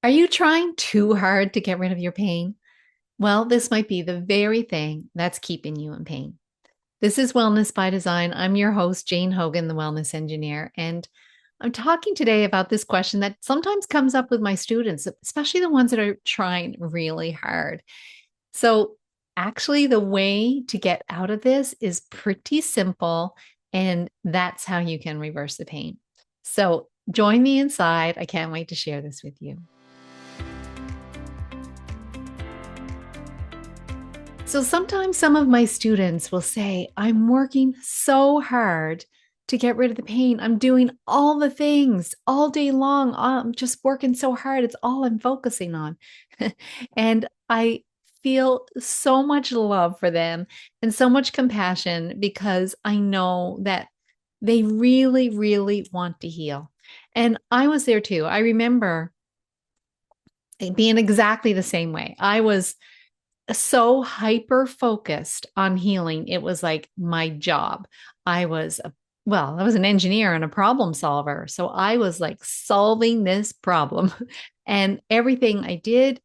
Are you trying too hard to get rid of your pain? Well, this might be the very thing that's keeping you in pain. This is Wellness by Design. I'm your host, Jane Hogan, the Wellness Engineer. And I'm talking today about this question that sometimes comes up with my students, especially the ones that are trying really hard. So, actually, the way to get out of this is pretty simple, and that's how you can reverse the pain. So, join me inside. I can't wait to share this with you. So sometimes some of my students will say, I'm working so hard to get rid of the pain. I'm doing all the things all day long. I'm just working so hard. It's all I'm focusing on. And I feel so much love for them and so much compassion because I know that they really, really want to heal. And I was there too. I remember it being exactly the same way. I was so hyper focused on healing. It was like my job. I was I was an engineer and a problem solver. So I was like solving this problem. And everything I did,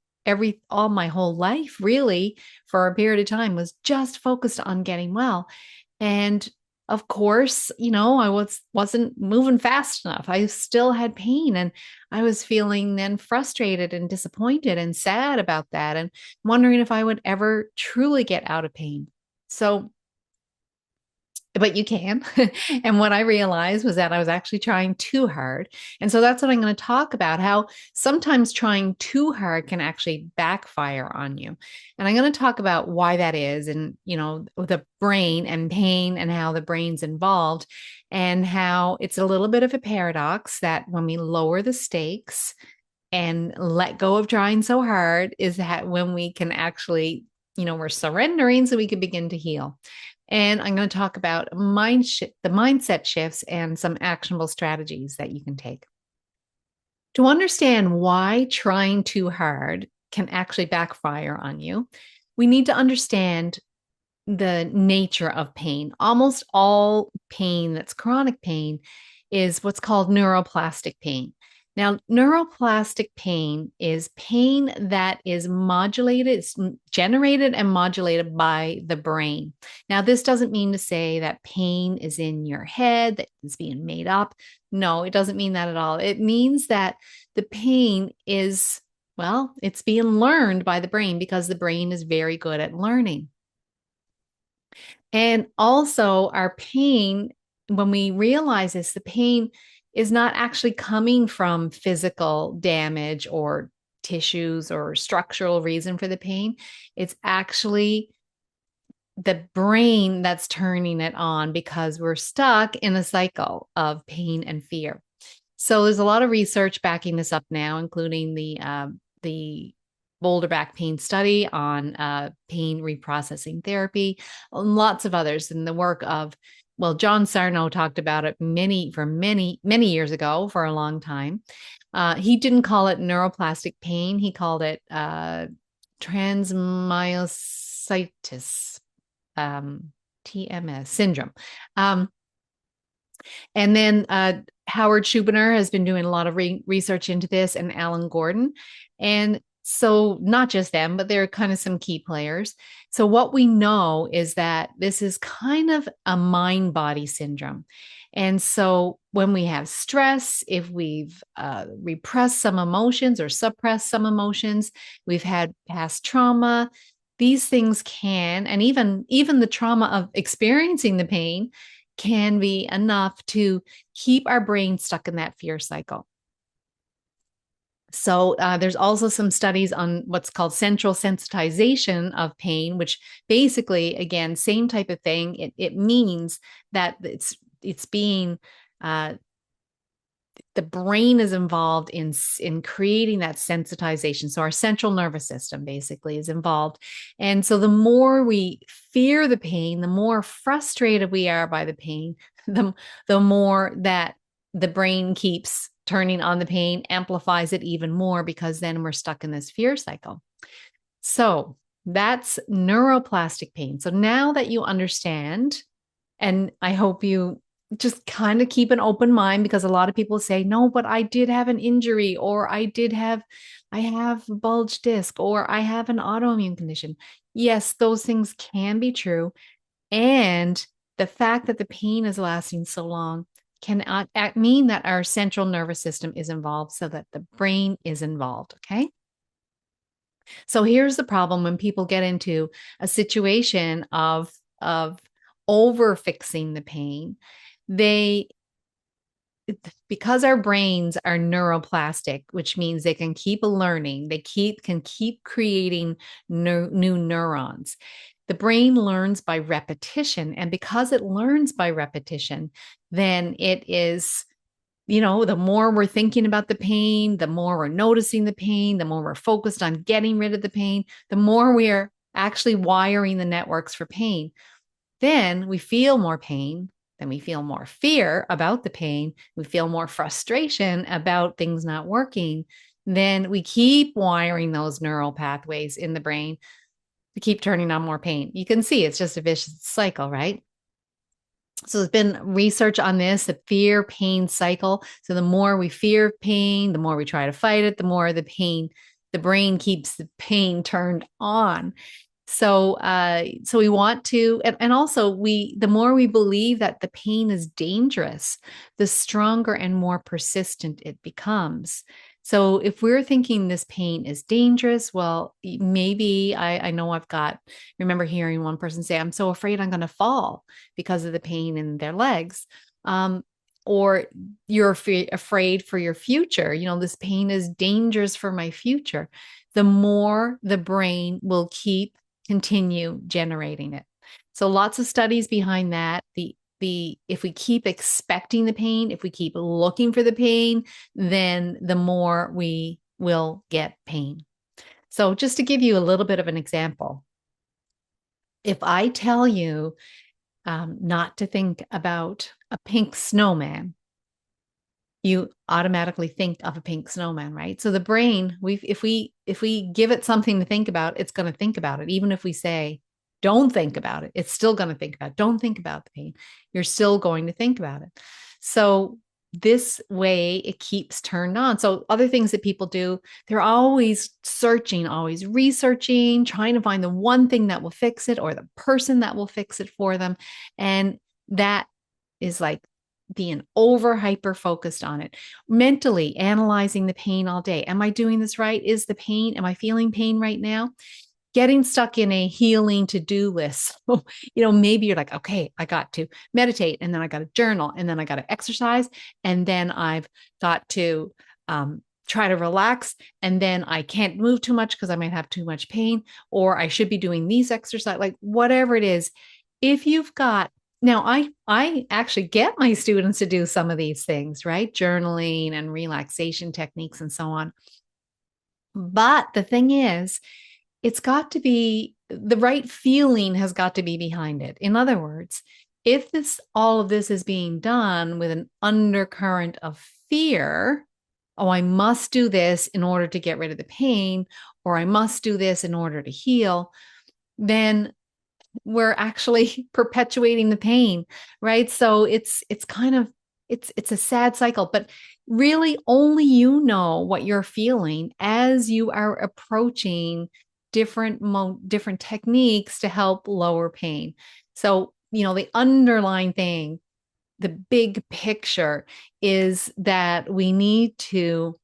all my whole life really for a period of time was just focused on getting well. And of course, I wasn't moving fast enough. I still had pain and I was feeling then frustrated and disappointed and sad about that and wondering if I would ever truly get out of pain. So but you can. And what I realized was that I was actually trying too hard. And so that's what I'm going to talk about, how sometimes trying too hard can actually backfire on you. And I'm going to talk about why that is and, the brain and pain and how the brain's involved and how it's a little bit of a paradox that when we lower the stakes and let go of trying so hard is that when we can actually, we're surrendering so we can begin to heal. And I'm going to talk about the mindset shifts and some actionable strategies that you can take. To understand why trying too hard can actually backfire on you, we need to understand the nature of pain. Almost all pain that's chronic pain is what's called neuroplastic pain. Now, neuroplastic pain is pain that is modulated, it's generated and modulated by the brain. Now, this doesn't mean to say that pain is in your head, that it's being made up. No, it doesn't mean that at all. It means that the pain is, it's being learned by the brain because the brain is very good at learning. And also, our pain, when we realize this, the pain is not actually coming from physical damage or tissues or structural reason for the pain. It's actually the brain that's turning it on because we're stuck in a cycle of pain and fear. So there's a lot of research backing this up now, including the Boulder Back Pain Study on pain reprocessing therapy, lots of others in the work of, John Sarno talked about it many years ago for a long time. He didn't call it neuroplastic pain. He called it transmyositis, TMS syndrome. And then Howard Schubiner has been doing a lot of research into this, and Alan Gordon. And so, not just them, but there are kind of some key players. So, what we know is that this is kind of a mind body syndrome. And so, when we have stress, if we've repressed some emotions or suppressed some emotions, we've had past trauma, these things can, and even the trauma of experiencing the pain can be enough to keep our brain stuck in that fear cycle. So there's also some studies on what's called central sensitization of pain, which basically, again, same type of thing. It means that it's being the brain is involved in creating that sensitization. So our central nervous system basically is involved. And so the more we fear the pain, the more frustrated we are by the pain, the more that the brain keeps turning on the pain, amplifies it even more because then we're stuck in this fear cycle. So that's neuroplastic pain. So now that you understand, and I hope you just kind of keep an open mind, because a lot of people say, no, but I did have an injury, or I have a bulge disc, or I have an autoimmune condition. Yes, those things can be true. And the fact that the pain is lasting so long can mean that our central nervous system is involved, so that the brain is involved. Okay. So here's the problem when people get into a situation of over fixing the pain. They Because our brains are neuroplastic, which means they can keep learning, can keep creating new neurons. The brain learns by repetition, and because it learns by repetition, then it is, the more we're thinking about the pain, the more we're noticing the pain, the more we're focused on getting rid of the pain, the more we are actually wiring the networks for pain. Then we feel more pain. Then we feel more fear about the pain. We feel more frustration about things not working. Then we keep wiring those neural pathways in the brain to keep turning on more pain. You can see it's just a vicious cycle, right? So there's been research on this, the fear pain cycle. So the more we fear pain, the more we try to fight it, the more the brain keeps the pain turned on. So we want to, and also the more we believe that the pain is dangerous, the stronger and more persistent it becomes. So if we're thinking this pain is dangerous, well, maybe I know remember hearing one person say, I'm so afraid I'm going to fall because of the pain in their legs. Or you're afraid for your future. This pain is dangerous for my future. The more the brain will continue generating it. So lots of studies behind that. If we keep expecting the pain, if we keep looking for the pain, then the more we will get pain. So just to give you a little bit of an example, if I tell you not to think about a pink snowman, you automatically think of a pink snowman, right? So the brain, if we give it something to think about, it's going to think about it. Even if we say, don't think about it, it's still going to think about it. Don't think about the pain. You're still going to think about it. So this way it keeps turned on. So other things that people do, they're always searching, always researching, trying to find the one thing that will fix it, or the person that will fix it for them. And that is like being over hyper focused on it, mentally analyzing the pain all day. Am I doing this right? Am I feeling pain right now? Getting stuck in a healing to-do list. Maybe you're like, okay, I got to meditate, and then I got to journal, and then I got to exercise, and then I've got to try to relax, and then I can't move too much because I might have too much pain, or I should be doing these exercise, like whatever it is. If you've got Now, I actually get my students to do some of these things, right? Journaling and relaxation techniques and so on. But the thing is, it's got to be the right feeling has got to be behind it. In other words, if all of this is being done with an undercurrent of fear, oh, I must do this in order to get rid of the pain, or I must do this in order to heal, then we're actually perpetuating the pain, right? So it's a sad cycle, but really only you know what you're feeling as you are approaching different techniques to help lower pain. So, the underlying thing, the big picture is that we need to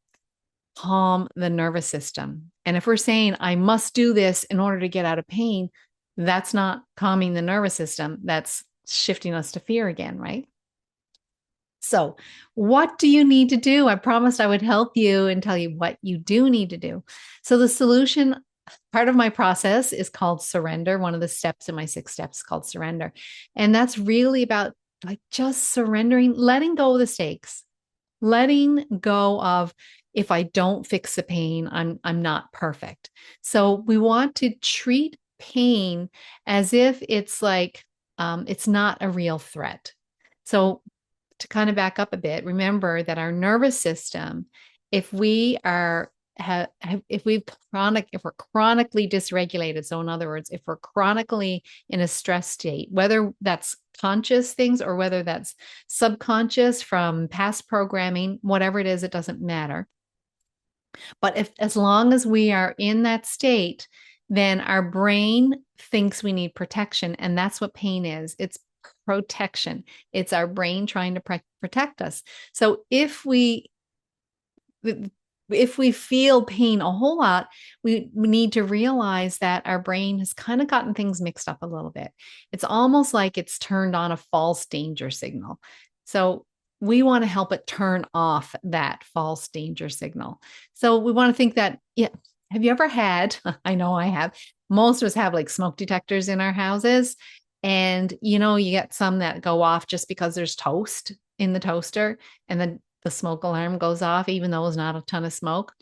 calm the nervous system. And if we're saying, I must do this in order to get out of pain, that's not calming the nervous system. That's shifting us to fear again, right? So, what do you need to do? I promised I would help you and tell you what you do need to do. So, the solution, part of my process is called surrender. One of the steps in my 6 steps is called surrender. And that's really about like just surrendering, letting go of the stakes, letting go of, if I don't fix the pain, I'm not perfect. So we want to treat pain as if it's like it's not a real threat. So to kind of back up a bit, remember that our nervous system, if we are if we're chronically dysregulated, so in other words, if we're chronically in a stress state, whether that's conscious things or whether that's subconscious from past programming, whatever it is, it doesn't matter. But if as long as we are in that state, then our brain thinks we need protection, and that's what pain is. It's protection. It's our brain trying to protect us. So if we feel pain a whole lot, we need to realize that our brain has kind of gotten things mixed up a little bit. It's almost like it's turned on a false danger signal. So we want to help it turn off that false danger signal. So we want to think that, yeah, have you ever had, I know I have, most of us have like smoke detectors in our houses. And you get some that go off just because there's toast in the toaster, and then the smoke alarm goes off, even though it's not a ton of smoke.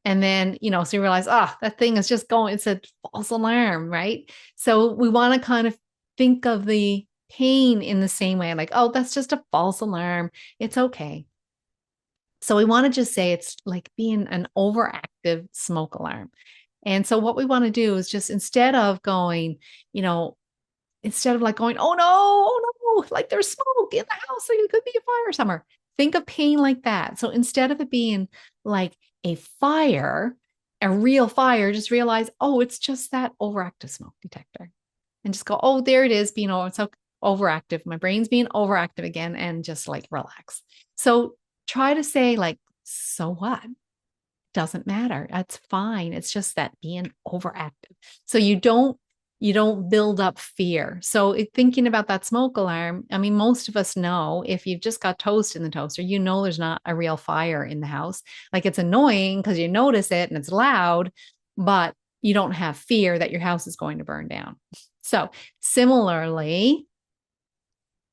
And then, so you realize, that thing is just going, it's a false alarm, right? So we want to kind of think of the pain in the same way, like, oh, that's just a false alarm. It's okay. So we want to just say it's like being an overactive smoke alarm. And so what we want to do is just instead of going, instead of like going, oh no, like there's smoke in the house, so it could be a fire somewhere. Think of pain like that. So instead of it being like a fire, a real fire, just realize, oh, it's just that overactive smoke detector. And just go, oh, there it is, being so overactive. My brain's being overactive again, and just like relax. So try to say, like, so what? Doesn't matter. That's fine. It's just that being overactive. So you don't build up fear. So thinking about that smoke alarm, I mean, most of us know if you've just got toast in the toaster, there's not a real fire in the house. Like, it's annoying because you notice it and it's loud, but you don't have fear that your house is going to burn down. So similarly,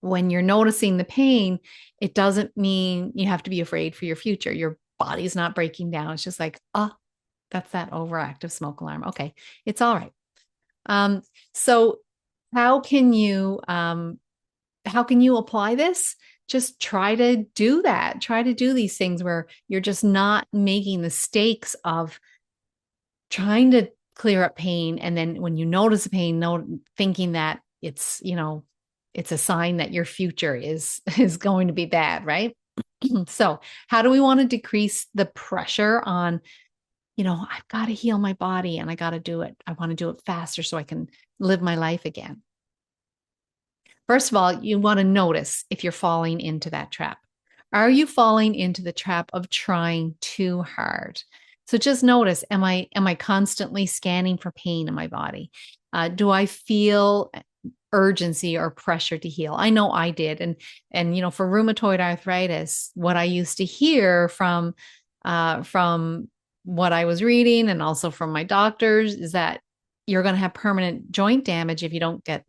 when you're noticing the pain, it doesn't mean you have to be afraid for your future. Your body's not breaking down. It's just like, that's that overactive smoke alarm. Okay, it's all right. So how can you apply this? Just try to do that. Try to do these things where you're just not making the stakes of trying to clear up pain. And then when you notice the pain, thinking that it's a sign that your future is going to be bad, right? So how do we want to decrease the pressure on, I've got to heal my body and I got to do it. I want to do it faster so I can live my life again. First of all, you want to notice if you're falling into that trap. Are you falling into the trap of trying too hard? So just notice, am I constantly scanning for pain in my body? Do I feel urgency or pressure to heal? I know I did. And for rheumatoid arthritis, what I used to hear from what I was reading and also from my doctors is that you're going to have permanent joint damage if you don't get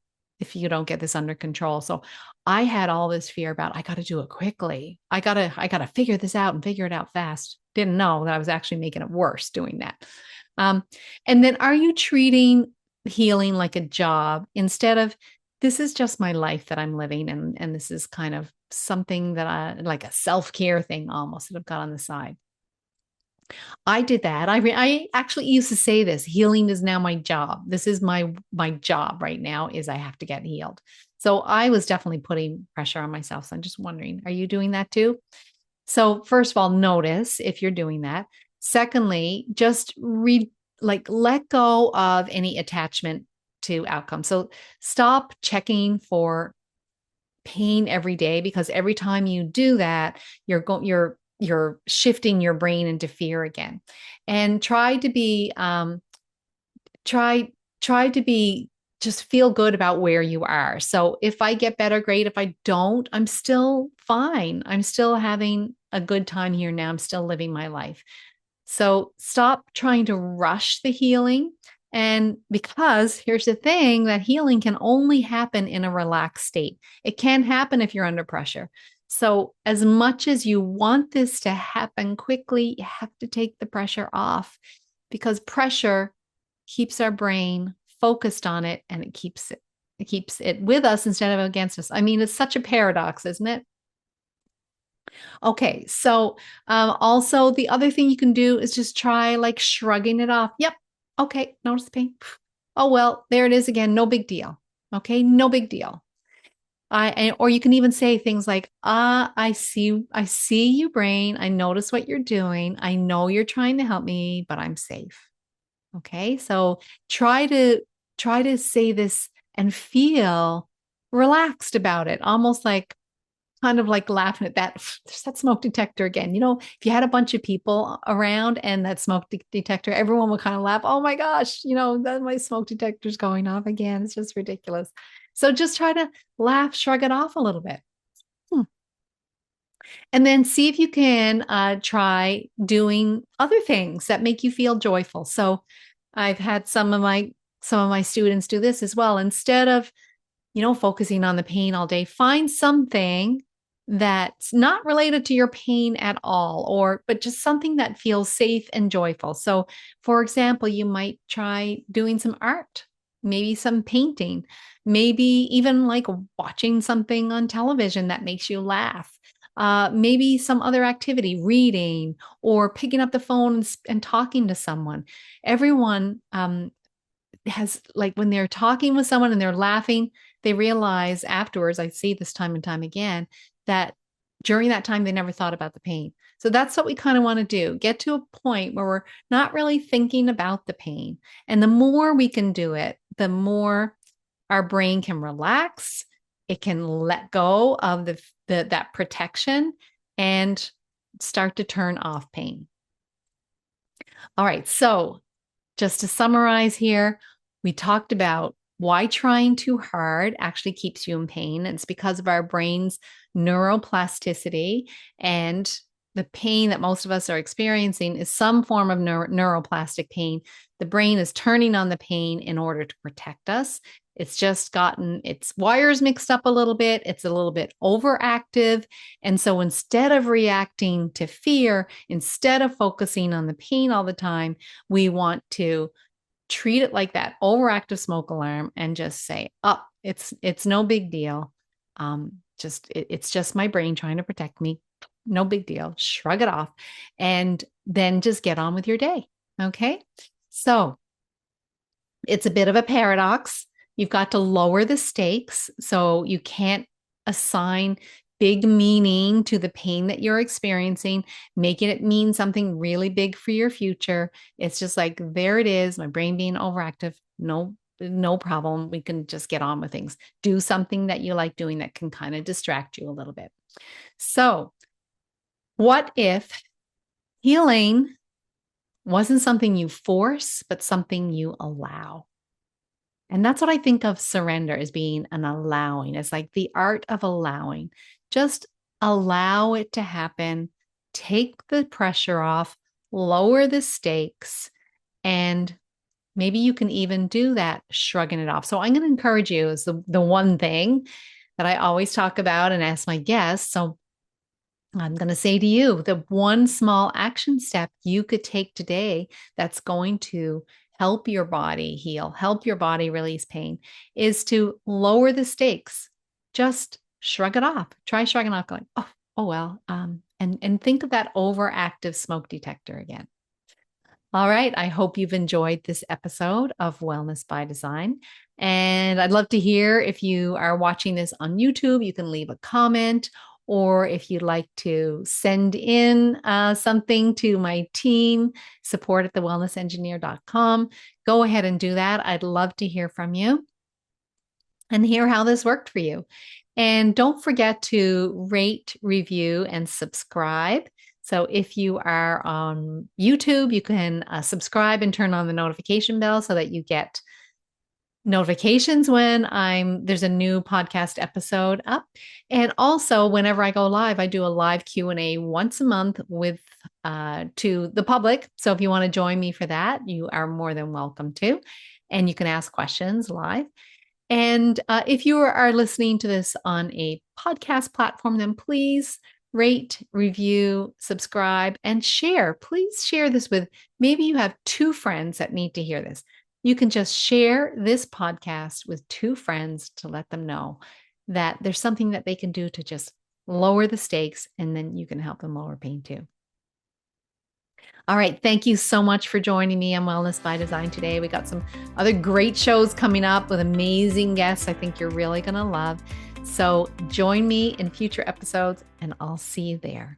this under control. So I had all this fear about, I got to do it quickly. I got to figure this out and figure it out fast. Didn't know that I was actually making it worse doing that. And then are you treating healing like a job instead of, this is just my life that I'm living, and this is kind of something that I like, a self-care thing almost that I've got on the side. I did that. I actually used to say this, healing is now my job. This is my job right now, is I have to get healed. So I was definitely putting pressure on myself. So I'm just wondering, are you doing that too? So first of all, notice if you're doing that. Secondly, just let go of any attachment to outcome. So stop checking for pain every day, because every time you do that, you're shifting your brain into fear again. And try to be just feel good about where you are. So if I get better, great. If I don't, I'm still fine. I'm still having a good time here now. I'm still living my life. So stop trying to rush the healing. And because here's the thing, that healing can only happen in a relaxed state. It can happen if you're under pressure. So as much as you want this to happen quickly, you have to take the pressure off, because pressure keeps our brain focused on it, and it keeps it with us instead of against us. I mean, it's such a paradox, isn't it? Okay. So, also the other thing you can do is just try like shrugging it off. Yep. Okay. Notice the pain. Oh, well, there it is again. No big deal. Okay. No big deal. Or you can even say things like, I see you, brain. I notice what you're doing. I know you're trying to help me, but I'm safe. Okay. So try to, try to say this and feel relaxed about it, almost like kind of like laughing at that. There's that smoke detector again. If you had a bunch of people around and that detector, everyone would kind of laugh. Oh my gosh, that my smoke detector's going off again. It's just ridiculous. So just try to laugh, shrug it off a little bit. Hmm. And then see if you can try doing other things that make you feel joyful. So I've had some of my students do this as well. Instead of focusing on the pain all day, find something that's not related to your pain at all, but just something that feels safe and joyful. So, for example, you might try doing some art, maybe some painting, maybe even like watching something on television that makes you laugh. Maybe some other activity, reading or picking up the phone and talking to someone. Everyone has like when they're talking with someone and they're laughing, they realize afterwards, I see this time and time again, that during that time they never thought about the pain. So that's what we kind of want to do. Get to a point where we're not really thinking about the pain. And the more we can do it, the more our brain can relax. It can let go of that protection and start to turn off pain. All right. So just to summarize here, we talked about why trying too hard actually keeps you in pain. It's because of our brain's neuroplasticity, and the pain that most of us are experiencing is some form of neuroplastic pain. The brain is turning on the pain in order to protect us. It's just gotten its wires mixed up a little bit. It's a little bit overactive. And so instead of reacting to fear, instead of focusing on the pain all the time, we want to treat it like that overactive smoke alarm and just say, "Oh, it's no big deal. It's just my brain trying to protect me. No big deal. Shrug it off, and then just get on with your day." Okay, so it's a bit of a paradox. You've got to lower the stakes, so you can't assign big meaning to the pain that you're experiencing, making it mean something really big for your future. It's just like, there it is, my brain being overactive. No problem. We can just get on with things. Do something that you like doing that can kind of distract you a little bit. So, what if healing wasn't something you force, but something you allow? And that's what I think of surrender as being an allowing. It's like the art of allowing. Just allow it to happen, take the pressure off, lower the stakes, and maybe you can even do that shrugging it off. So I'm going to encourage you is the one thing that I always talk about and ask my guests. So I'm going to say to you, the one small action step you could take today that's going to help your body heal, help your body release pain, is to lower the stakes. Just shrug it off. Try shrugging off, going, oh well, and think of that overactive smoke detector again. All right. I hope you've enjoyed this episode of Wellness by Design. And I'd love to hear if you are watching this on YouTube, you can leave a comment, or if you'd like to send in something to my team, support at thewellnessengineer.com. Go ahead and do that. I'd love to hear from you and hear how this worked for you. And don't forget to rate, review, and subscribe. So if you are on YouTube, you can subscribe and turn on the notification bell so that you get notifications when there's a new podcast episode up. And also whenever I go live, I do a live Q&A once a month with to the public. So if you want to join me for that, you are more than welcome to. And you can ask questions live. And if you are listening to this on a podcast platform, then please rate, review, subscribe, and share. Please share this with, maybe you have two friends that need to hear this. You can just share this podcast with two friends to let them know that there's something that they can do to just lower the stakes, and then you can help them lower pain too. All right. Thank you so much for joining me on Wellness by Design today. We got some other great shows coming up with amazing guests I think you're really going to love. So join me in future episodes, and I'll see you there.